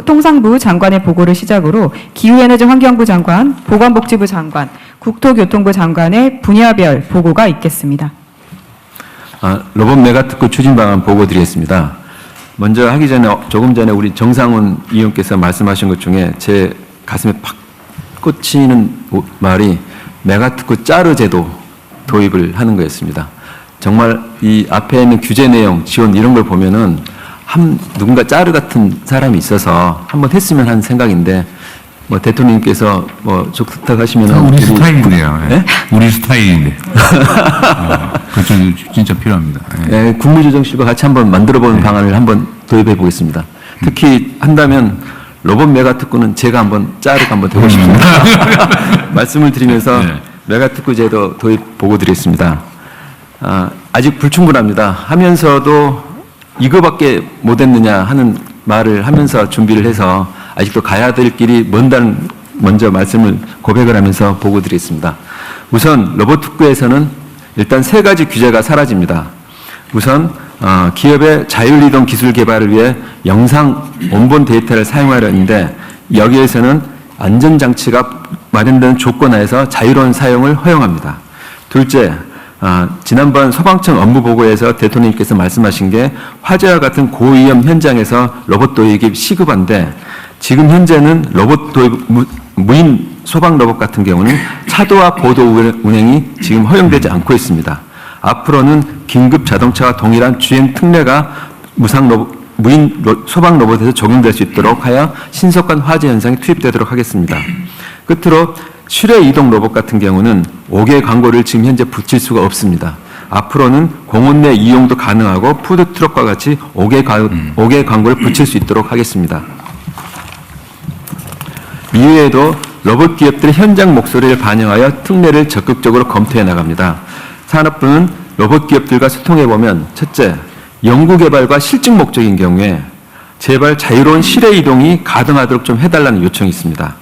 통상부 장관의 보고를 시작으로 기후에너지 환경부 장관, 보건복지부 장관, 국토교통부 장관의 분야별 보고가 있겠습니다. 로봇 메가특구 추진 방안 보고 드리겠습니다. 먼저 하기 전에 조금 전에 우리 정상훈 의원께서 말씀하신 것 중에 제 가슴에 팍 꽂히는 말이 메가특구 짜르 제도 도입을 하는 거였습니다. 정말 이 앞에 있는 규제 내용, 지원 이런 걸 보면은 누군가 짜르 같은 사람이 있어서 한번 했으면 하는 생각인데 뭐 대통령님께서 뭐 부탁하시면 우리 스타일인데요. 네? 우리 스타일인데. 그렇죠. 진짜 필요합니다. 네, 국무조정실과 같이 한번 만들어보는 방안을 한번 도입해 보겠습니다. 특히 한다면 로봇 메가특구는 제가 한번 짜르가 한번 되고 싶습니다. 말씀을 드리면서 메가특구 제도 도입 보고 드리겠습니다. 아직 불충분합니다. 하면서도 이거밖에 못했느냐 하는 말을 하면서 준비를 해서 아직도 가야 될 길이 먼다는 먼저 말씀을 고백을 하면서 보고 드리겠습니다. 우선 로봇 특구에서는 일단 3가지 규제가 사라집니다. 우선 기업의 자율이동 기술 개발을 위해 영상 원본 데이터를 사용하려는데 여기에서는 안전장치가 마련되는 조건 하에서 자유로운 사용을 허용합니다. 둘째, 지난번 소방청 업무보고에서 대통령님께서 말씀하신 게 화재와 같은 고위험 현장에서 로봇 도입이 시급한데 지금 현재는 로봇 도입 무인 소방 로봇 같은 경우는 차도와 보도 운행이 지금 허용되지 않고 있습니다. 앞으로는 긴급 자동차와 동일한 주행 특례가 무인 소방 로봇에서 적용될 수 있도록 하여 신속한 화재 현상이 투입되도록 하겠습니다. 끝으로 실외 이동 로봇 같은 경우는 5개 광고를 지금 현재 붙일 수가 없습니다. 앞으로는 공원 내 이용도 가능하고 푸드트럭과 같이 5개 광고를 붙일 수 있도록 하겠습니다. 이외에도 로봇 기업들의 현장 목소리를 반영하여 특례를 적극적으로 검토해 나갑니다. 산업부는 로봇 기업들과 소통해보면 첫째, 연구개발과 실증 목적인 경우에 제발 자유로운 실외 이동이 가능하도록 좀 해달라는 요청이 있습니다.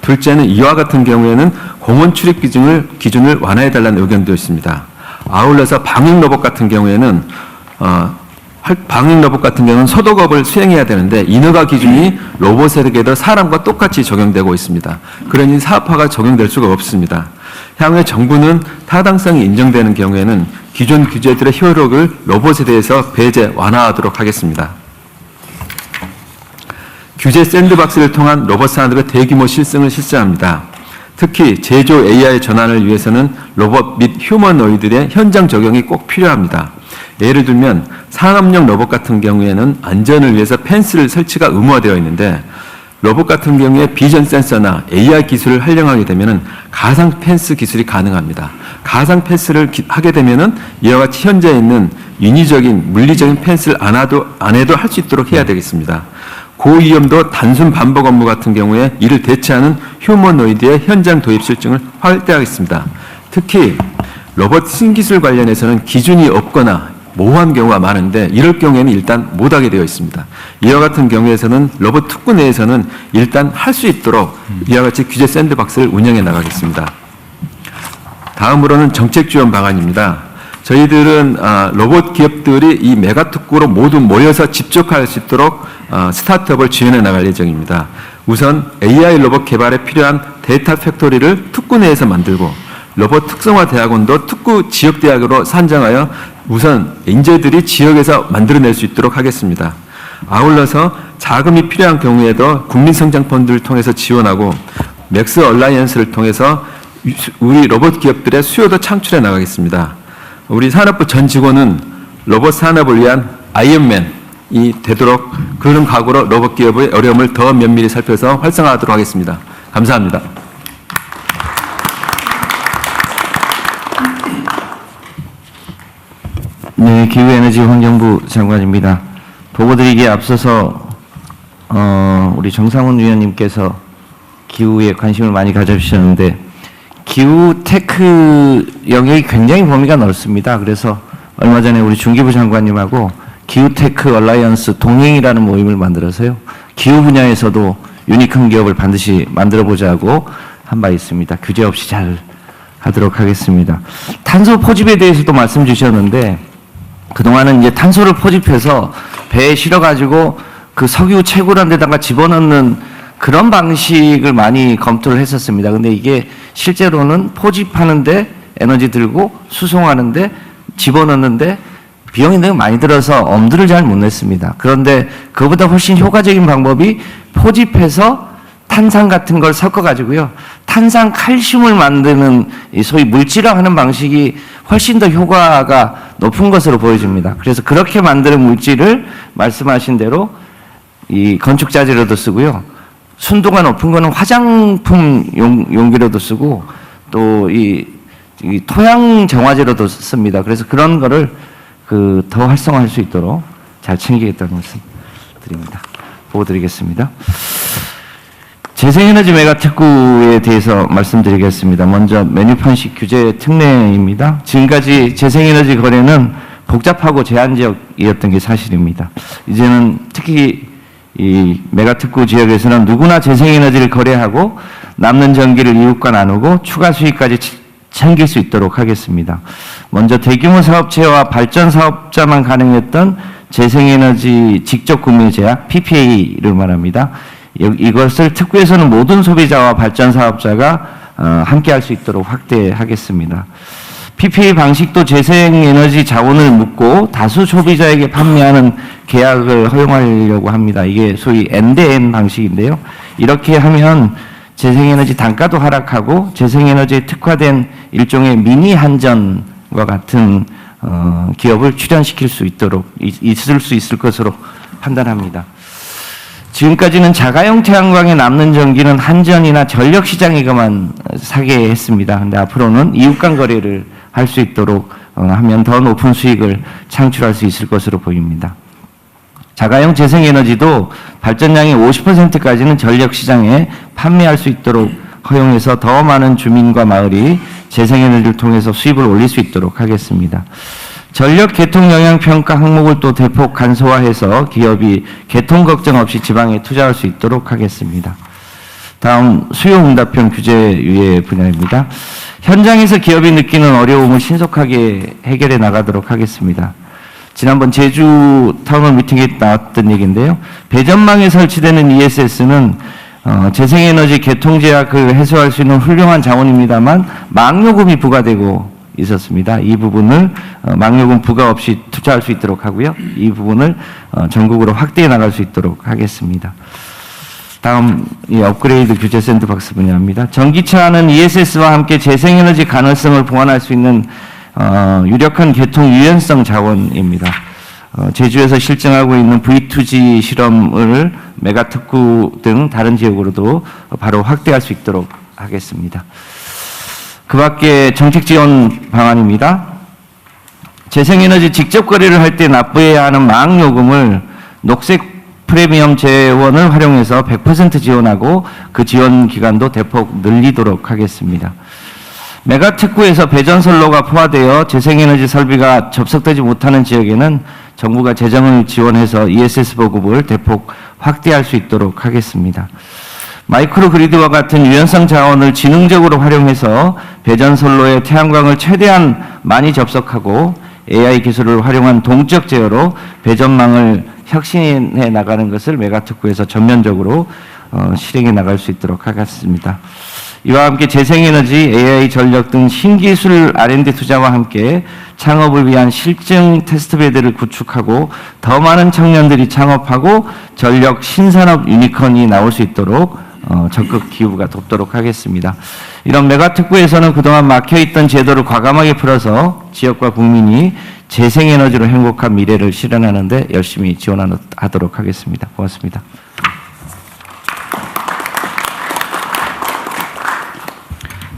둘째는 이와 같은 경우에는 공원 출입 기준을 완화해달라는 의견도 있습니다. 아울러서 방역 로봇 같은 경우에는 소독업을 수행해야 되는데 인허가 기준이 로봇에게도 사람과 똑같이 적용되고 있습니다. 그러니 사업화가 적용될 수가 없습니다. 향후에 정부는 타당성이 인정되는 경우에는 기존 규제들의 효력을 로봇에 대해서 배제 완화하도록 하겠습니다. 규제 샌드박스를 통한 로봇 산업의 대규모 실증을 실시합니다. 특히 제조 AI 전환을 위해서는 로봇 및 휴머노이드의 현장 적용이 꼭 필요합니다. 예를 들면 산업용 로봇 같은 경우에는 안전을 위해서 펜스를 설치가 의무화되어 있는데 로봇 같은 경우에 비전 센서나 AI 기술을 활용하게 되면 가상 펜스 기술이 가능합니다. 가상 펜스를 하게 되면 이와 같이 현재 있는 인위적인 물리적인 펜스를 안 해도 할 수 있도록 해야 되겠습니다. 고위험도 단순 반복 업무 같은 경우에 이를 대체하는 휴머노이드의 현장 도입 실증을 확대하겠습니다. 특히 로봇 신기술 관련해서는 기준이 없거나 모호한 경우가 많은데 이럴 경우에는 일단 못하게 되어 있습니다. 이와 같은 경우에서는 로봇 특구 내에서는 일단 할 수 있도록 이와 같이 규제 샌드박스를 운영해 나가겠습니다. 다음으로는 정책 지원 방안입니다. 저희들은 로봇 기업들이 이 메가특구로 모두 모여서 집중할 수 있도록 스타트업을 지원해 나갈 예정입니다. 우선 AI 로봇 개발에 필요한 데이터 팩토리를 특구 내에서 만들고 로봇 특성화 대학원도 특구 지역대학으로 산정하여 우선 인재들이 지역에서 만들어낼 수 있도록 하겠습니다. 아울러서 자금이 필요한 경우에도 국민성장펀드를 통해서 지원하고 맥스 얼라이언스를 통해서 우리 로봇 기업들의 수요도 창출해 나가겠습니다. 우리 산업부 전 직원은 로봇 산업을 위한 아이언맨이 되도록 그런 각오로 로봇 기업의 어려움을 더 면밀히 살펴서 활성화하도록 하겠습니다. 감사합니다. 네, 기후에너지환경부 장관입니다. 보고드리기에 앞서서 우리 정상훈 위원님께서 기후에 관심을 많이 가져주셨는데 기후 테크 영역이 굉장히 범위가 넓습니다. 그래서 얼마 전에 우리 중기부 장관님하고 기후 테크 얼라이언스 동행이라는 모임을 만들어서요. 기후 분야에서도 유니크한 기업을 반드시 만들어보자고 한 바 있습니다. 규제 없이 잘 하도록 하겠습니다. 탄소 포집에 대해서도 말씀 주셨는데 그동안은 이제 탄소를 포집해서 배에 실어가지고 그 석유 채굴한 데다가 집어넣는 그런 방식을 많이 검토를 했었습니다. 근데 이게 실제로는 포집하는데 에너지 들고 수송하는데 집어넣는데 비용이 너무 많이 들어서 엄두를 잘 못 냈습니다. 그런데 그보다 훨씬 효과적인 방법이 포집해서 탄산 같은 걸 섞어가지고요. 탄산 칼슘을 만드는 이 소위 물질화하는 방식이 훨씬 더 효과가 높은 것으로 보여집니다. 그래서 그렇게 만드는 물질을 말씀하신 대로 이 건축 자재로도 쓰고요. 순도가 높은 거는 화장품 용기로도 쓰고 또 이 토양 정화제로도 씁니다. 그래서 그런 거를 더 활성화할 수 있도록 잘 챙기겠다는 말씀 드립니다. 보고 드리겠습니다. 재생에너지 메가특구에 대해서 말씀드리겠습니다. 먼저 메뉴판식 규제 특례입니다. 지금까지 재생에너지 거래는 복잡하고 제한적이었던 게 사실입니다. 이제는 특히 이 메가특구 지역에서는 누구나 재생에너지를 거래하고 남는 전기를 이웃과 나누고 추가 수익까지 챙길 수 있도록 하겠습니다. 먼저 대규모 사업체와 발전 사업자만 가능했던 재생에너지 직접 구매 제약 PPA를 말합니다. 이것을 특구에서는 모든 소비자와 발전 사업자가 함께 할 수 있도록 확대하겠습니다. PPA 방식도 재생에너지 자원을 묻고 다수 소비자에게 판매하는 계약을 허용하려고 합니다. 이게 소위 N-N 방식인데요. 이렇게 하면 재생에너지 단가도 하락하고 재생에너지에 특화된 일종의 미니 한전과 같은 기업을 출연시킬 수 있도록 있을 수 있을 것으로 판단합니다. 지금까지는 자가용 태양광에 남는 전기는 한전이나 전력시장에게만 사게 했습니다. 근데 앞으로는 이웃 간 거래를 할 수 있도록 하면 더 높은 수익을 창출할 수 있을 것으로 보입니다. 자가용 재생에너지도 발전량의 50%까지는 전력시장에 판매할 수 있도록 허용해서 더 많은 주민과 마을이 재생에너지를 통해서 수입을 올릴 수 있도록 하겠습니다. 전력 개통 영향 평가 항목을 또 대폭 간소화해서 기업이 개통 걱정 없이 지방에 투자할 수 있도록 하겠습니다. 다음 수요 응답형 규제 유예 분야입니다. 현장에서 기업이 느끼는 어려움을 신속하게 해결해 나가도록 하겠습니다. 지난번 제주 타운홀 미팅에 나왔던 얘기인데요. 배전망에 설치되는 ESS는 재생에너지 개통 제약을 해소할 수 있는 훌륭한 자원입니다만 망요금이 부과되고 있었습니다. 이 부분을 망요금 부과 없이 투자할 수 있도록 하고요. 이 부분을 전국으로 확대해 나갈 수 있도록 하겠습니다. 다음 이 업그레이드 규제 샌드박스 분야입니다. 전기차는 ESS와 함께 재생에너지 가능성을 보완할 수 있는 유력한 개통 유연성 자원입니다. 제주에서 실증하고 있는 V2G 실험을 메가특구 등 다른 지역으로도 바로 확대할 수 있도록 하겠습니다. 그 밖에 정책 지원 방안입니다. 재생에너지 직접 거래를 할 때 납부해야 하는 망요금을 녹색 프리미엄 재원을 활용해서 100% 지원하고 그 지원 기간도 대폭 늘리도록 하겠습니다. 메가특구에서 배전선로가 포화되어 재생에너지 설비가 접속되지 못하는 지역에는 정부가 재정을 지원해서 ESS 보급을 대폭 확대할 수 있도록 하겠습니다. 마이크로그리드와 같은 유연성 자원을 지능적으로 활용해서 배전선로에 태양광을 최대한 많이 접속하고 AI 기술을 활용한 동적 제어로 배전망을 혁신해 나가는 것을 메가특구에서 전면적으로 실행해 나갈 수 있도록 하겠습니다. 이와 함께 재생에너지, AI 전력 등 신기술 R&D 투자와 함께 창업을 위한 실증 테스트베드를 구축하고 더 많은 청년들이 창업하고 전력 신산업 유니콘이 나올 수 있도록 적극 기부가 돕도록 하겠습니다. 이런 메가특구에서는 그동안 막혀있던 제도를 과감하게 풀어서 지역과 국민이 재생에너지로 행복한 미래를 실현하는 데 열심히 지원하도록 하겠습니다. 고맙습니다.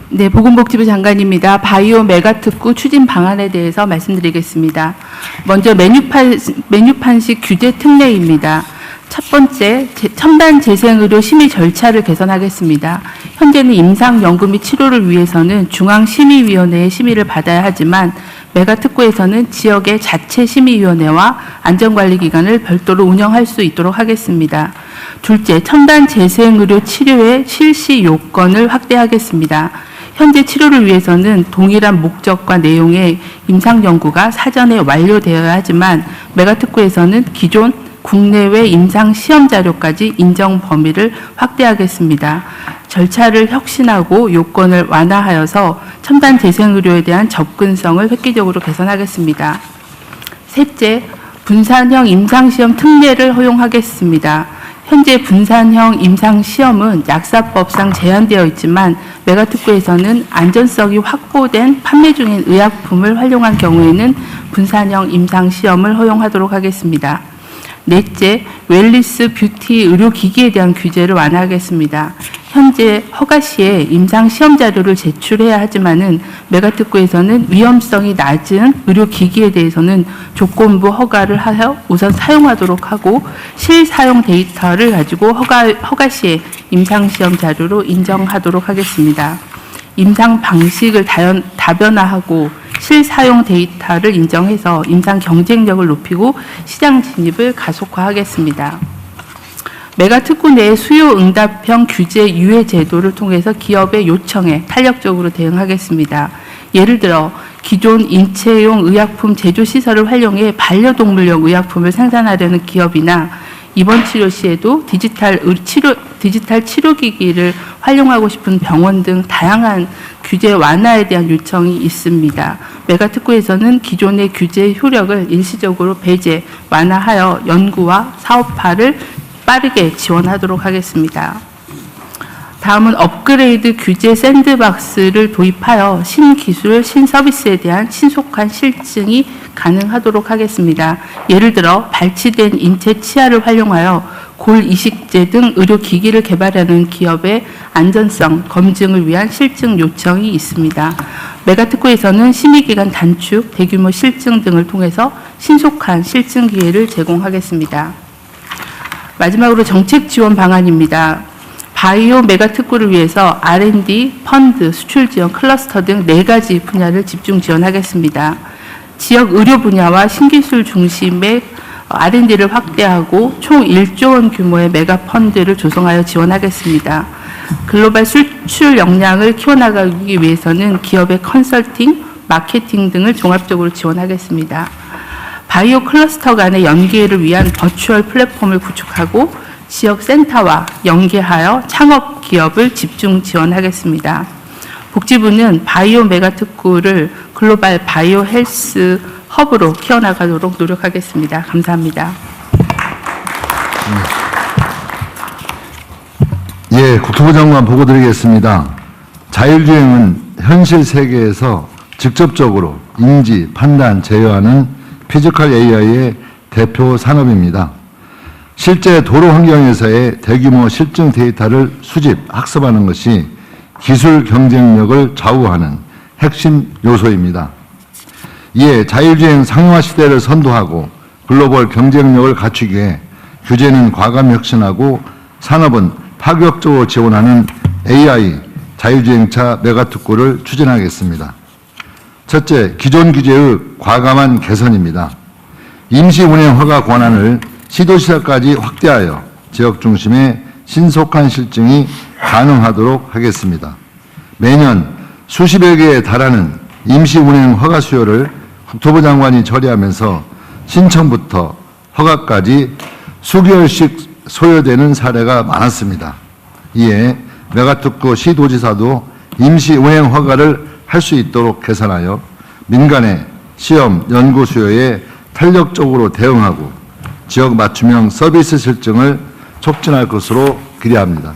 네, 보건복지부 장관입니다. 바이오 메가특구 추진 방안에 대해서 말씀드리겠습니다. 먼저 메뉴판식 규제 특례입니다. 첫 번째, 첨단 재생의료 심의 절차를 개선하겠습니다. 현재는 임상연구 및 치료를 위해서는 중앙심의위원회의 심의를 받아야 하지만 메가특구에서는 지역의 자체 심의위원회와 안전관리기관을 별도로 운영할 수 있도록 하겠습니다. 둘째, 첨단 재생의료 치료의 실시 요건을 확대하겠습니다. 현재 치료를 위해서는 동일한 목적과 내용의 임상연구가 사전에 완료되어야 하지만 메가특구에서는 기존 국내외 임상 시험 자료까지 인정 범위를 확대하겠습니다. 절차를 혁신하고 요건을 완화하여서 첨단 재생의료에 대한 접근성을 획기적으로 개선하겠습니다. 셋째, 분산형 임상시험 특례를 허용하겠습니다. 현재 분산형 임상시험은 약사법상 제한되어 있지만 메가특구에서는 안전성이 확보된 판매 중인 의약품을 활용한 경우에는 분산형 임상시험을 허용하도록 하겠습니다. 넷째, 웰리스 뷰티 의료기기에 대한 규제를 완화하겠습니다. 현재 허가 시에 임상 시험 자료를 제출해야 하지만은 메가특구에서는 위험성이 낮은 의료기기에 대해서는 조건부 허가를 하여 우선 사용하도록 하고 실사용 데이터를 가지고 허가 시에 임상 시험 자료로 인정하도록 하겠습니다. 임상 방식을 다변화하고 실사용 데이터를 인정해서 임상 경쟁력을 높이고 시장 진입을 가속화하겠습니다. 메가특구 내 수요 응답형 규제 유예 제도를 통해서 기업의 요청에 탄력적으로 대응하겠습니다. 예를 들어 기존 인체용 의약품 제조 시설을 활용해 반려동물용 의약품을 생산하려는 기업이나 입원 치료 시에도 디지털 치료기기를 활용하고 싶은 병원 등 다양한 규제 완화에 대한 요청이 있습니다. 메가특구에서는 기존의 규제 효력을 일시적으로 배제, 완화하여 연구와 사업화를 빠르게 지원하도록 하겠습니다. 다음은 업그레이드 규제 샌드박스를 도입하여 신기술, 신서비스에 대한 신속한 실증이 가능하도록 하겠습니다. 예를 들어 발치된 인체 치아를 활용하여 골 이식제 등 의료기기를 개발하는 기업의 안전성 검증을 위한 실증 요청이 있습니다. 메가특구에서는 심의기간 단축, 대규모 실증 등을 통해서 신속한 실증 기회를 제공하겠습니다. 마지막으로 정책 지원 방안입니다. 바이오 메가특구를 위해서 R&D, 펀드, 수출 지원, 클러스터 등 4가지 분야를 집중 지원하겠습니다. 지역 의료 분야와 신기술 중심의 R&D를 확대하고 총 1조 원 규모의 메가 펀드를 조성하여 지원하겠습니다. 글로벌 수출 역량을 키워나가기 위해서는 기업의 컨설팅, 마케팅 등을 종합적으로 지원하겠습니다. 바이오 클러스터 간의 연계를 위한 버추얼 플랫폼을 구축하고 지역 센터와 연계하여 창업 기업을 집중 지원하겠습니다. 복지부는 바이오 메가특구를 글로벌 바이오 헬스 허브로 키워나가도록 노력하겠습니다. 감사합니다. 예, 국토부 장관 보고 드리겠습니다. 자율주행은 현실 세계에서 직접적으로 인지, 판단, 제어하는 피지컬 AI의 대표 산업입니다. 실제 도로 환경에서의 대규모 실증 데이터를 수집, 학습하는 것이 기술 경쟁력을 좌우하는 핵심 요소입니다. 이에 자율주행 상용화 시대를 선도하고 글로벌 경쟁력을 갖추기 위해 규제는 과감 혁신하고 산업은 파격적으로 지원하는 AI 자율주행차 메가특구를 추진하겠습니다. 첫째, 기존 규제의 과감한 개선입니다. 임시운행 허가 권한을 시도시설까지 확대하여 지역 중심의 신속한 실증이 가능하도록 하겠습니다. 매년 수십여 개에 달하는 임시운행 허가 수요를 국토부 장관이 처리하면서 신청부터 허가까지 수개월씩 소요되는 사례가 많았습니다. 이에 메가특구 시도지사도 임시운행 허가를 할 수 있도록 개선하여 민간의 시험, 연구 수요에 탄력적으로 대응하고 지역 맞춤형 서비스 실증을 촉진할 것으로 기대합니다.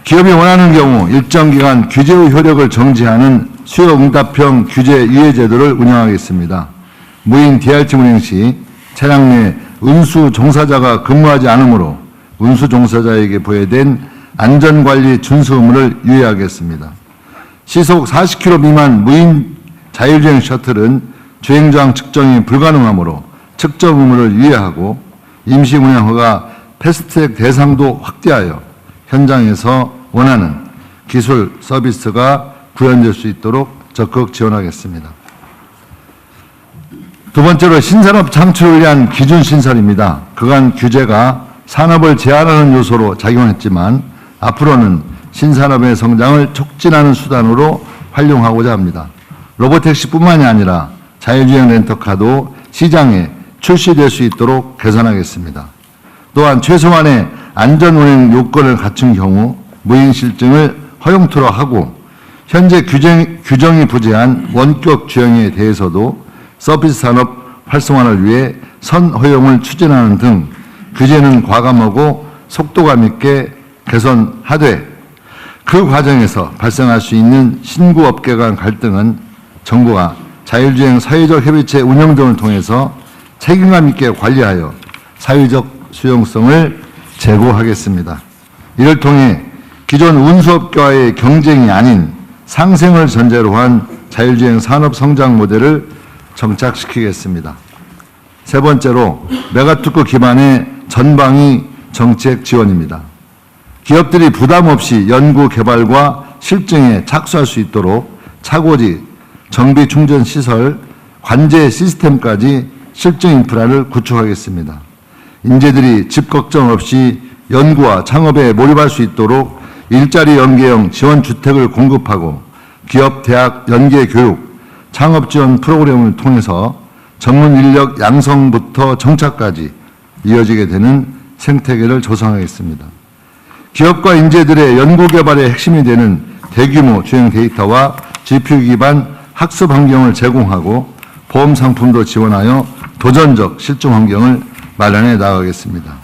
기업이 원하는 경우 일정 기간 규제의 효력을 정지하는 수요응답형 규제 유예 제도를 운영하겠습니다. 무인 DRT 운행 시 차량 내 운수 종사자가 근무하지 않으므로 운수 종사자에게 부여된 안전관리 준수 의무를 유예하겠습니다. 시속 40km 미만 무인 자율주행 셔틀은 주행저항 측정이 불가능하므로 측정 의무를 유예하고 임시운행 허가 패스트트랙 대상도 확대하여 현장에서 원하는 기술 서비스가 구현될 수 있도록 적극 지원하겠습니다. 두 번째로 신산업 창출을 위한 기준 신설입니다. 그간 규제가 산업을 제한하는 요소로 작용했지만 앞으로는 신산업의 성장을 촉진하는 수단으로 활용하고자 합니다. 로보택시뿐만이 아니라 자율주행 렌터카도 시장에 출시될 수 있도록 개선하겠습니다. 또한 최소한의 안전운행 요건을 갖춘 경우 무인실증을 허용토로 하고 현재 규정이 부재한 원격 주행에 대해서도 서비스 산업 활성화를 위해 선허용을 추진하는 등 규제는 과감하고 속도감 있게 개선하되 그 과정에서 발생할 수 있는 신구업계 간 갈등은 정부가 자율주행 사회적 협의체 운영 등을 통해서 책임감 있게 관리하여 사회적 수용성을 제고하겠습니다. 이를 통해 기존 운수업계와의 경쟁이 아닌 상생을 전제로 한 자율주행 산업 성장 모델을 정착시키겠습니다. 세 번째로 메가특구 기반의 전방위 정책 지원입니다. 기업들이 부담 없이 연구 개발과 실증에 착수할 수 있도록 차고지, 정비 충전 시설, 관제 시스템까지 실증 인프라를 구축하겠습니다. 인재들이 집 걱정 없이 연구와 창업에 몰입할 수 있도록 일자리 연계형 지원 주택을 공급하고 기업, 대학 연계 교육, 창업 지원 프로그램을 통해서 전문 인력 양성부터 정착까지 이어지게 되는 생태계를 조성하겠습니다. 기업과 인재들의 연구개발의 핵심이 되는 대규모 주행 데이터와 GPU 기반 학습 환경을 제공하고 보험 상품도 지원하여 도전적 실증 환경을 마련해 나가겠습니다.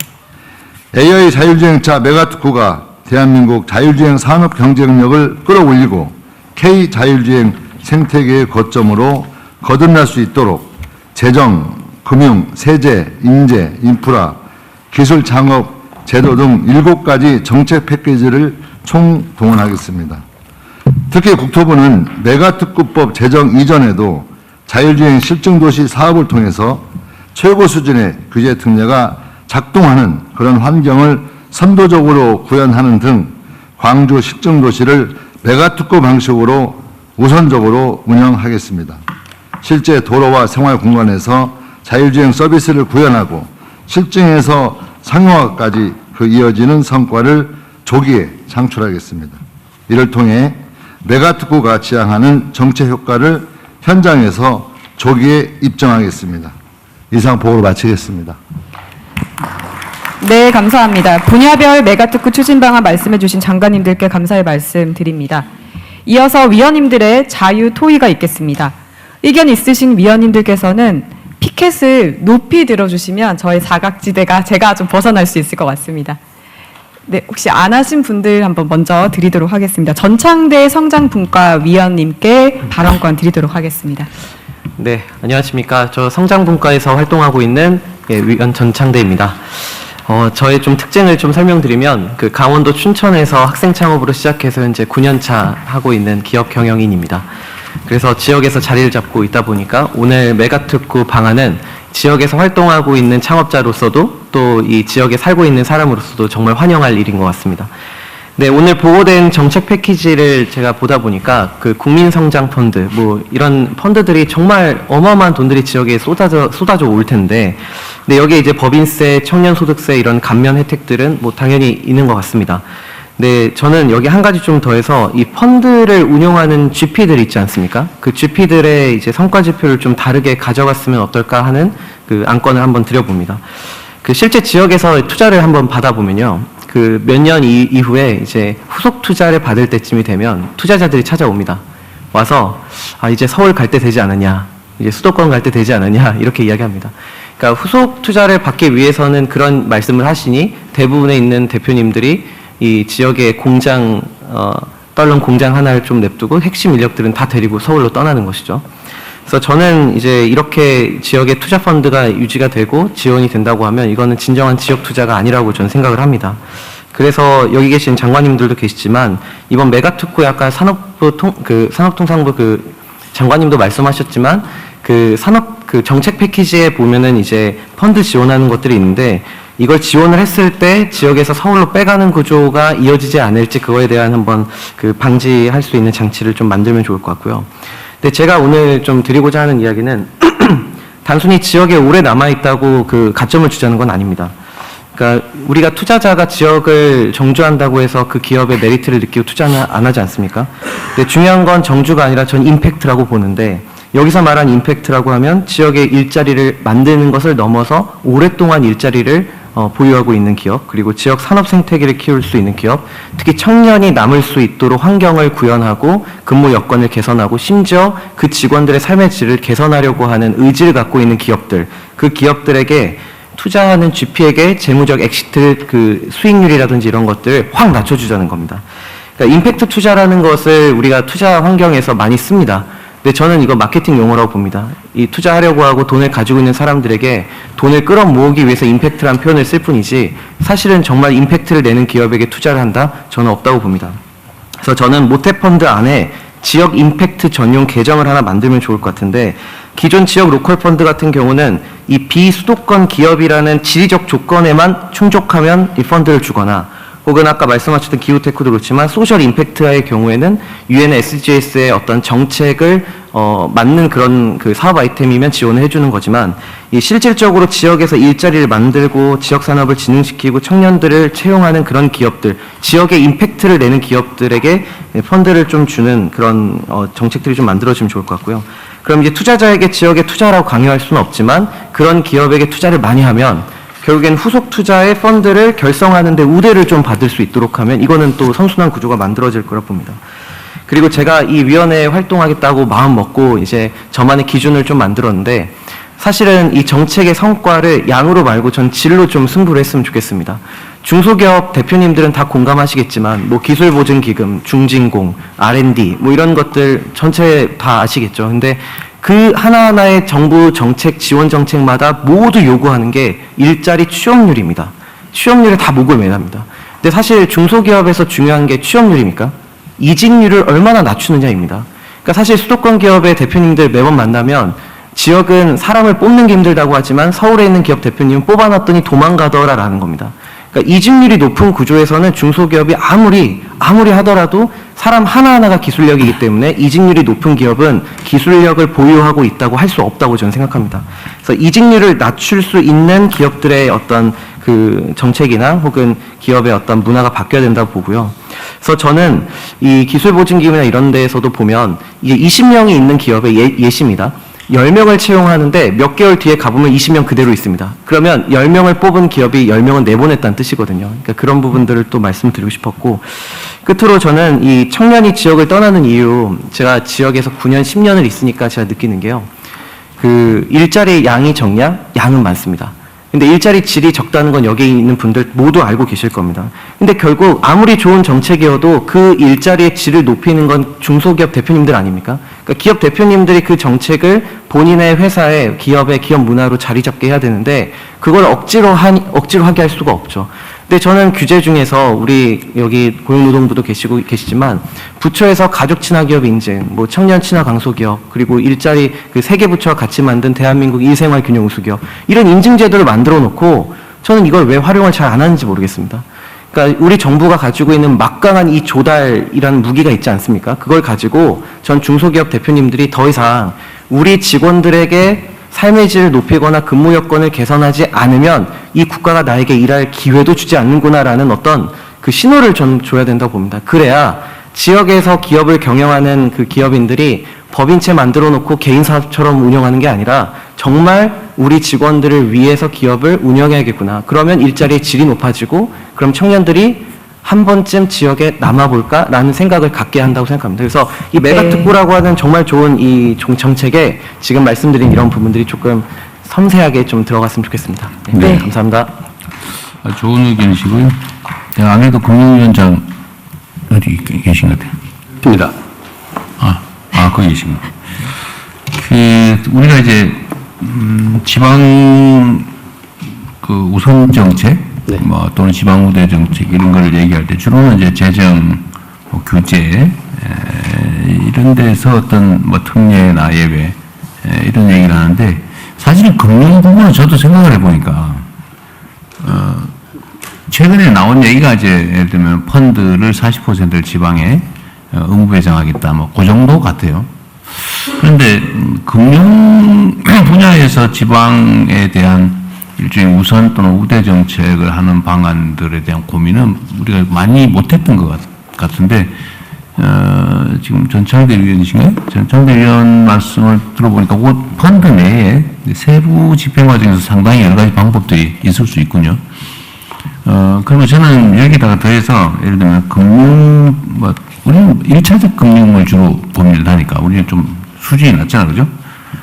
AI 자율주행차 메가특구가 대한민국 자율주행 산업 경쟁력을 끌어올리고 K 자율주행 생태계의 거점으로 거듭날 수 있도록 재정, 금융, 세제, 인재, 인프라, 기술 창업, 제도 등 7가지 정책 패키지를 총동원하겠습니다. 특히 국토부는 메가특구법 제정 이전에도 자율주행 실증도시 사업을 통해서 최고 수준의 규제 특례가 작동하는 그런 환경을 선도적으로 구현하는 등 광주 실증도시를 메가특구 방식으로 우선적으로 운영하겠습니다. 실제 도로와 생활 공간에서 자율주행 서비스를 구현하고 실증에서 상용화까지 그 이어지는 성과를 조기에 창출하겠습니다. 이를 통해 메가특구가 지향하는 정책 효과를 현장에서 조기에 입증하겠습니다. 이상 보고를 마치겠습니다. 네, 감사합니다. 분야별 메가특구 추진 방안 말씀해 주신 장관님들께 감사의 말씀 드립니다. 이어서 위원님들의 자유 토의가 있겠습니다. 의견 있으신 위원님들께서는 피켓을 높이 들어주시면 저의 사각지대가 제가 좀 벗어날 수 있을 것 같습니다. 네, 혹시 안 하신 분들 한번 먼저 드리도록 하겠습니다. 전창대 성장분과 위원님께 발언권 드리도록 하겠습니다. 네, 안녕하십니까. 저 성장분과에서 활동하고 있는 위원 전창대입니다. 저의 좀 특징을 좀 설명드리면 그 강원도 춘천에서 학생 창업으로 시작해서 현재 9년차 하고 있는 기업 경영인입니다. 그래서 지역에서 자리를 잡고 있다 보니까 오늘 메가특구 방안은 지역에서 활동하고 있는 창업자로서도 또 이 지역에 살고 있는 사람으로서도 정말 환영할 일인 것 같습니다. 네, 오늘 보고된 정책 패키지를 제가 보다 보니까 그 국민성장펀드 뭐 이런 펀드들이 정말 어마어마한 돈들이 지역에 쏟아져 올 텐데, 근데 여기에 이제 법인세, 청년소득세 이런 감면 혜택들은 뭐 당연히 있는 것 같습니다. 네, 저는 여기 한 가지 좀 더해서 이 펀드를 운용하는 GP들 있지 않습니까? 그 GP들의 이제 성과 지표를 좀 다르게 가져갔으면 어떨까 하는 그 안건을 한번 드려봅니다. 그 실제 지역에서 투자를 한번 받아보면요. 그 몇 년 이후에 이제 후속 투자를 받을 때쯤이 되면 투자자들이 찾아옵니다. 와서 이제 서울 갈 때 되지 않았냐, 이제 수도권 갈 때 되지 않았냐 이렇게 이야기합니다. 그러니까 후속 투자를 받기 위해서는 그런 말씀을 하시니 대부분에 있는 대표님들이 이 지역의 공장 떨른 공장 하나를 좀 냅두고 핵심 인력들은 다 데리고 서울로 떠나는 것이죠. 그래서 저는 이제 이렇게 지역의 투자 펀드가 유지가 되고 지원이 된다고 하면 이거는 진정한 지역 투자가 아니라고 저는 생각을 합니다. 그래서 여기 계신 장관님들도 계시지만 이번 메가특구에 아까 산업통상부 그 장관님도 말씀하셨지만 그 산업 그 정책 패키지에 보면은 이제 펀드 지원하는 것들이 있는데 이걸 지원을 했을 때 지역에서 서울로 빼가는 구조가 이어지지 않을지 그거에 대한 한번 그 방지할 수 있는 장치를 좀 만들면 좋을 것 같고요. 근데 제가 오늘 좀 드리고자 하는 이야기는 단순히 지역에 오래 남아있다고 그 가점을 주자는 건 아닙니다. 그러니까 우리가 투자자가 지역을 정주한다고 해서 그 기업의 메리트를 느끼고 투자는 안 하지 않습니까? 근데 중요한 건 정주가 아니라 전 임팩트라고 보는데 여기서 말한 임팩트라고 하면 지역의 일자리를 만드는 것을 넘어서 오랫동안 일자리를 보유하고 있는 기업, 그리고 지역 산업 생태계를 키울 수 있는 기업, 특히 청년이 남을 수 있도록 환경을 구현하고 근무 여건을 개선하고 심지어 그 직원들의 삶의 질을 개선하려고 하는 의지를 갖고 있는 기업들, 그 기업들에게 투자하는 GP에게 재무적 엑시트 그 수익률이라든지 이런 것들을 확 낮춰주자는 겁니다. 그러니까 임팩트 투자라는 것을 우리가 투자 환경에서 많이 씁니다. 근데 저는 이거 마케팅 용어라고 봅니다. 이 투자하려고 하고 돈을 가지고 있는 사람들에게 돈을 끌어모으기 위해서 임팩트라는 표현을 쓸 뿐이지 사실은 정말 임팩트를 내는 기업에게 투자를 한다? 저는 없다고 봅니다. 그래서 저는 모태펀드 안에 지역 임팩트 전용 계정을 하나 만들면 좋을 것 같은데 기존 지역 로컬 펀드 같은 경우는 이 비수도권 기업이라는 지리적 조건에만 충족하면 이 펀드를 주거나 혹은 아까 말씀하셨던 기후테크도 그렇지만 소셜 임팩트의 경우에는 UN SDGs의 어떤 정책을 맞는 그런 그 사업 아이템이면 지원을 해주는 거지만 이 실질적으로 지역에서 일자리를 만들고 지역 산업을 진흥시키고 청년들을 채용하는 그런 기업들, 지역에 임팩트를 내는 기업들에게 펀드를 좀 주는 그런 정책들이 좀 만들어지면 좋을 것 같고요. 그럼 이제 투자자에게 지역에 투자라고 강요할 수는 없지만 그런 기업에게 투자를 많이 하면 결국엔 후속 투자의 펀드를 결성하는데 우대를 좀 받을 수 있도록 하면 이거는 또 선순환 구조가 만들어질 거라 봅니다. 그리고 제가 이 위원회에 활동하겠다고 마음 먹고 이제 저만의 기준을 좀 만들었는데 사실은 이 정책의 성과를 양으로 말고 전 질로 좀 승부를 했으면 좋겠습니다. 중소기업 대표님들은 다 공감하시겠지만 뭐 기술보증기금, 중진공, R&D 뭐 이런 것들 전체 다 아시겠죠. 근데 그 하나하나의 정부 정책, 지원 정책마다 모두 요구하는 게 일자리 취업률입니다. 취업률에 다 목을 매납니다. 근데 사실 중소기업에서 중요한 게 취업률입니까? 이직률을 얼마나 낮추느냐입니다. 그러니까 사실 수도권 기업의 대표님들 매번 만나면 지역은 사람을 뽑는 게 힘들다고 하지만 서울에 있는 기업 대표님은 뽑아놨더니 도망가더라라는 겁니다. 그러니까 이직률이 높은 구조에서는 중소기업이 아무리 하더라도 사람 하나하나가 기술력이기 때문에 이직률이 높은 기업은 기술력을 보유하고 있다고 할 수 없다고 저는 생각합니다. 그래서 이직률을 낮출 수 있는 기업들의 어떤 그 정책이나 혹은 기업의 어떤 문화가 바뀌어야 된다고 보고요. 그래서 저는 이 기술보증기금이나 이런 데에서도 보면 이게 20명이 있는 기업의 예시입니다. 10명을 채용하는데 몇 개월 뒤에 가보면 20명 그대로 있습니다. 그러면 10명을 뽑은 기업이 10명은 내보냈다는 뜻이거든요. 그러니까 그런 부분들을 또 말씀드리고 싶었고 끝으로 저는 이 청년이 지역을 떠나는 이유 제가 지역에서 9년, 10년을 있으니까 제가 느끼는 게요. 그 일자리 양이 적냐? 양은 많습니다. 근데 일자리 질이 적다는 건 여기 있는 분들 모두 알고 계실 겁니다. 근데 결국 아무리 좋은 정책이어도 그 일자리의 질을 높이는 건 중소기업 대표님들 아닙니까? 그러니까 기업 대표님들이 그 정책을 본인의 회사에 기업의 기업 문화로 자리 잡게 해야 되는데 그걸 억지로 하게 할 수가 없죠. 근데 저는 규제 중에서 우리 여기 고용노동부도 계시지만 부처에서 가족 친화 기업 인증, 뭐 청년 친화 강소기업, 그리고 일자리 그 세 개 부처가 같이 만든 대한민국 일생활 균형 우수기업 이런 인증 제도를 만들어 놓고 저는 이걸 왜 활용을 잘 안 하는지 모르겠습니다. 그러니까 우리 정부가 가지고 있는 막강한 이 조달이라는 무기가 있지 않습니까? 그걸 가지고 전 중소기업 대표님들이 더 이상 우리 직원들에게 삶의 질을 높이거나 근무 여건을 개선하지 않으면 이 국가가 나에게 일할 기회도 주지 않는구나라는 어떤 그 신호를 전 줘야 된다고 봅니다. 그래야 지역에서 기업을 경영하는 그 기업인들이 법인체 만들어 놓고 개인 사업처럼 운영하는 게 아니라 정말 우리 직원들을 위해서 기업을 운영해야겠구나. 그러면 일자리의 질이 높아지고 그럼 청년들이 한 번쯤 지역에 남아볼까라는 생각을 갖게 한다고 생각합니다. 그래서 이 메가특구라고 하는 정말 좋은 이 정책에 지금 말씀드린 이런 부분들이 조금 섬세하게 좀 들어갔으면 좋겠습니다. 네. 감사합니다. 좋은 의견이시고요. 아무래도 금융위원장 어디 계신 것 같아요. 입니다. 거기 계십니다. 우리가 이제 지방 그 우선 정책, 네. 뭐 또는 지방 우대 정책 이런 걸 얘기할 때 주로는 이제 재정, 뭐 규제 이런 데서 어떤 뭐 특례나 예외 이런 얘기를 하는데 사실은 금융 부분은 저도 생각을 해보니까 최근에 나온 얘기가 이제 예를 들면 펀드를 40%를 지방에 의무 배정하겠다 뭐 그 정도 같아요. 그런데 금융 분야에서 지방에 대한 일종의 우선 또는 우대 정책을 하는 방안들에 대한 고민은 우리가 많이 못했던 것 같은데 지금 전창대 위원이신가요? 전창대 위원 말씀을 들어보니까 그 펀드 내에 세부 집행 과정에서 상당히 여러 가지 방법들이 있을 수 있군요. 그리고 저는 여기다가 더해서 예를 들면 우리는 1차적 금융을 주로 법률을 하니까 우리는 좀 수준이 낮잖아, 그죠?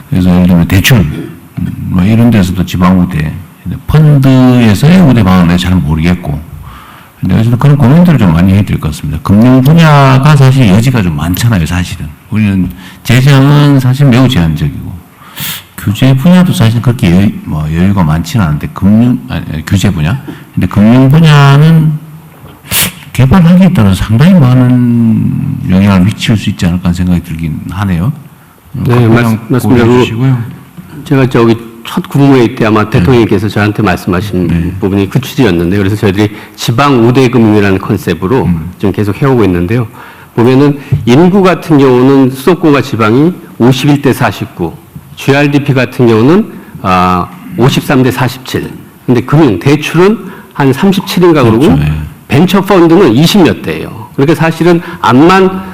그래서 예를 들면 대출, 뭐 이런 데서도 지방우대, 펀드에서의 우대 방안은 내가 잘 모르겠고, 근데 어쨌든 그런 고민들을 좀 많이 해야 될 것 같습니다. 금융 분야가 사실 여지가 좀 많잖아요, 사실은. 우리는 재정은 사실 매우 제한적이고, 규제 분야도 사실 그렇게 여유가 많지는 않은데, 규제 분야? 근데 금융 분야는 개발하기에 따라 상당히 많은 영향을 미칠 수 있지 않을까 하는 생각이 들긴 하네요. 네, 맞습니다. 주시고요. 제가 첫 국무회의 때 아마 대통령께서 저한테 말씀하신 부분이 그 취지였는데, 그래서 저희들이 지방 우대금융이라는 컨셉으로 지금 계속 해오고 있는데요. 보면은 인구 같은 경우는 수도권과 지방이 51대 49, GRDP 같은 경우는 53대 47. 근데 대출은 한 37인가 그러고, 그렇죠, 예. 벤처 펀드는 20몇 대예요. 그러니까 사실은 암만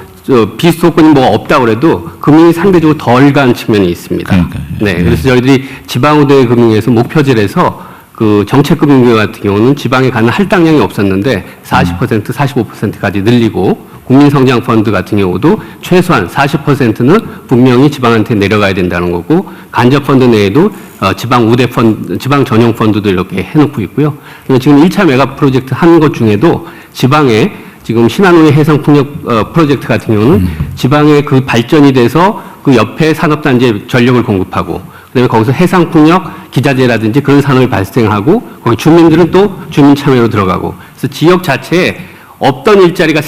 비수도권이 뭐가 없다고 그래도 금융이 상대적으로 덜 간 측면이 있습니다. 그러니까요. 네, 예. 그래서 저희들이 지방우대 금융에서 목표질에서 그 정책금융계 같은 경우는 지방에 가는 할당량이 없었는데 40%, 45%까지 늘리고, 국민성장펀드 같은 경우도 최소한 40%는 분명히 지방한테 내려가야 된다는 거고, 간접펀드 내에도 지방 우대 펀드, 지방 전용 펀드도 이렇게 해놓고 있고요. 그리고 지금 1차 메가 프로젝트 한 것 중에도 지방에 지금 신한우의 해상풍력 프로젝트 같은 경우는 지방에 그 발전이 돼서 그 옆에 산업단지에 전력을 공급하고, 그다음에 거기서 해상풍력 기자재라든지 그런 산업이 발생하고, 거기 주민들은 또 주민 참여로 들어가고, 그래서 지역 자체에 없던 일자리가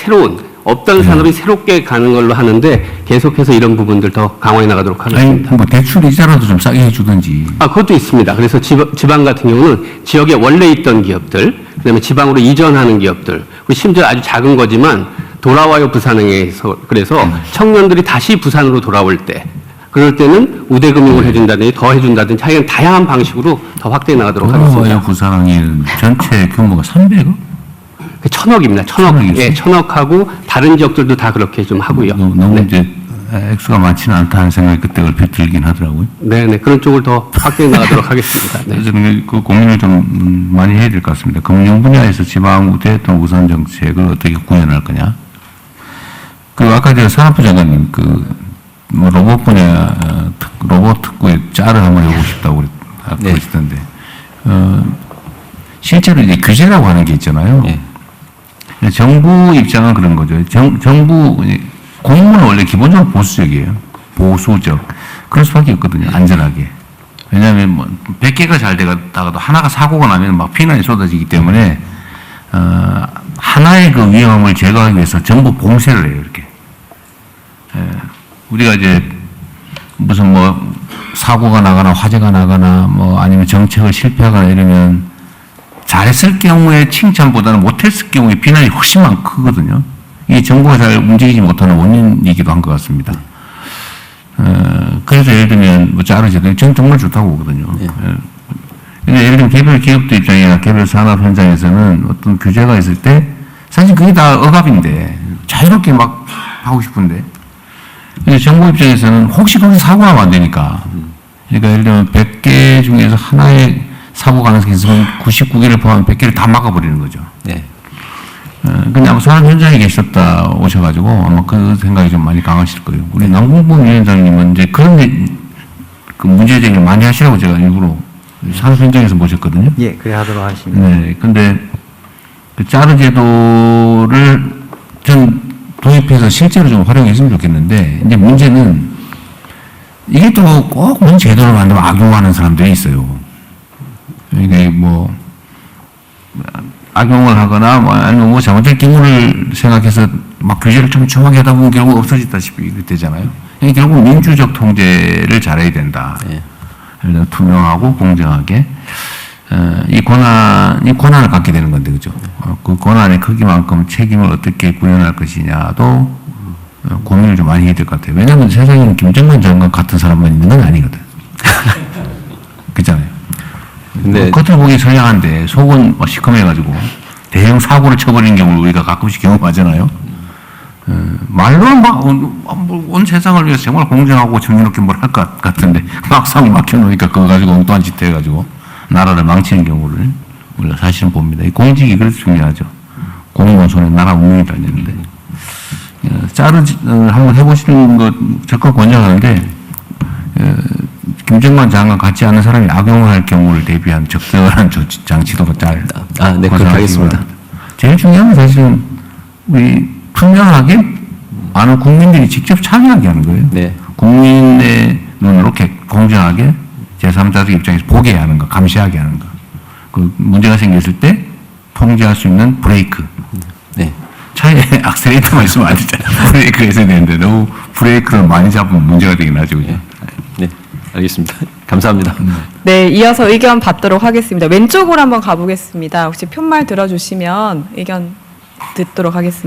없던 산업이 새롭게 가는 걸로 하는데, 계속해서 이런 부분들 더 강화해 나가도록 아니, 하겠습니다. 뭐 대출 이자라도 좀 싸게 해주든지. 그것도 있습니다. 그래서 지방 같은 경우는 지역에 원래 있던 기업들, 그다음에 지방으로 이전하는 기업들, 그리고 심지어 아주 작은 거지만 돌아와요 부산행에서, 그래서 청년들이 다시 부산으로 돌아올 때, 그럴 때는 우대금융을 해준다든지 더 해준다든지 하여간 다양한 방식으로 더 확대해 나가도록 하겠습니다. 돌아와요 부산항에는 전체 규모가 300억? 1,000억입니다. 1,000억. 천억이죠. 예, 1,000억하고 다른 지역들도 다 그렇게 좀 하고요. 너무 네. 이제 액수가 많지는 않다는 생각이 그때 얼핏 들긴 하더라고요. 네, 그런 쪽을 더 확대해 나가도록 하겠습니다. 네. 그래서 그 고민을 좀 많이 해야 될 것 같습니다. 금융 분야에서 지방 우대 또는 우선 정책을 어떻게 구현할 거냐. 그리고 아까 제가 산업부 장관님 뭐 로봇 분야 로봇 특구에 짤을 한번 해보고 싶다고 그러시던데 실제로 이제 규제라고 하는 게 있잖아요. 정부 입장은 그런 거죠. 정부 공무는 원래 기본적으로 보수적이에요. 보수적. 그럴 수밖에 없거든요. 안전하게. 왜냐하면 뭐 100개가 잘 되다가도 하나가 사고가 나면 막 피난이 쏟아지기 때문에 하나의 그 위험을 제거하기 위해서 전부 봉쇄를 해요. 이렇게. 우리가 이제 무슨 뭐 사고가 나거나 화재가 나거나 뭐 아니면 정책을 실패하거나 이러면 잘했을 경우에 칭찬보다는 못했을 경우에 비난이 훨씬 크거든요. 이게 정부가 잘 움직이지 못하는 원인이기도 한 것 같습니다. 그래서 예를 들면 뭐 자르제도 저는 정말 좋다고 보거든요. 근데 예를 들면 개별 기업도 입장이나 개별 산업 현장에서는 어떤 규제가 있을 때 사실 그게 다 억압인데 자유롭게 막 하고 싶은데, 근데 정부 입장에서는 혹시 거기서 사고가 나면 안 되니까, 그러니까 예를 들면 100개 중에서 하나의 사고 가능성이 있으면 99개를 포함한 100개를 다 막아버리는 거죠. 네. 근데 아마 산업 현장에 계셨다 오셔가지고 아마 그 생각이 좀 많이 강하실 거예요. 우리 남궁범 위원장님은 이제 그런 그 문제 제기를 많이 하시라고 제가 일부러 산업 현장에서 모셨거든요. 예, 그래 하도록 하십니다. 네. 근데 그 짜르 제도를 좀 도입해서 실제로 좀 활용했으면 좋겠는데, 이제 문제는 이게 또 꼭 뭔 제도를 만들면 악용하는 사람들이 있어요. 이게 뭐 악용을 하거나 뭐 아니면 뭐 잘못된 기물을 생각해서 막 규제를 촘촘하게 하다 보면 결국 없어지다시피 되잖아요. 그러니까 결국 민주적 통제를 잘해야 된다. 일단 투명하고 공정하게 이 권한을 갖게 되는 건데, 그죠? 그 권한의 크기만큼 책임을 어떻게 구현할 것이냐도 고민을 좀 많이 해야 될 것 같아요. 왜냐하면 세상에는 김정만 장관 같은 사람만 있는 건 아니거든. 그렇잖아요. 근데 겉으로 보기 선량한데 속은 시커매가지고 대형 사고를 쳐버리는 경우를 우리가 가끔씩 경험하잖아요. 말로는 온 세상을 위해서 정말 공정하고 정의롭게 뭘 할 것 같은데 막상 막혀놓으니까 그거 가지고 엉뚱한 짓 해가지고 나라를 망치는 경우를 우리가 사실은 봅니다. 이 공직이 그래서 중요하죠. 공무원 손에 나라 운명이 달렸는데 짤을 한번 해보시는 것 적극 권장하는데 김정만 장관 같지 않은 사람이 악용을 할 경우를 대비한 적절한 장치도 짤. 네, 그렇게 하겠습니다. 제일 중요한 건 사실은 우리 투명하게 많은 국민들이 직접 참여하게 하는 거예요. 네. 국민의 눈으로 이렇게 공정하게 제3자들 입장에서 보게 하는 거, 감시하게 하는 거. 그 문제가 생겼을 때 통제할 수 있는 브레이크. 네. 차에 악셀레이터만 있으면 안 되잖아요. 브레이크가 있어야 되는데 너무 브레이크를 많이 잡으면 문제가 되긴 하죠. 그죠? 네. 알겠습니다. 감사합니다. 네, 이어서 의견 받도록 하겠습니다. 왼쪽으로 한번 가보겠습니다. 혹시 푯말 들어주시면 의견 듣도록 하겠습니다.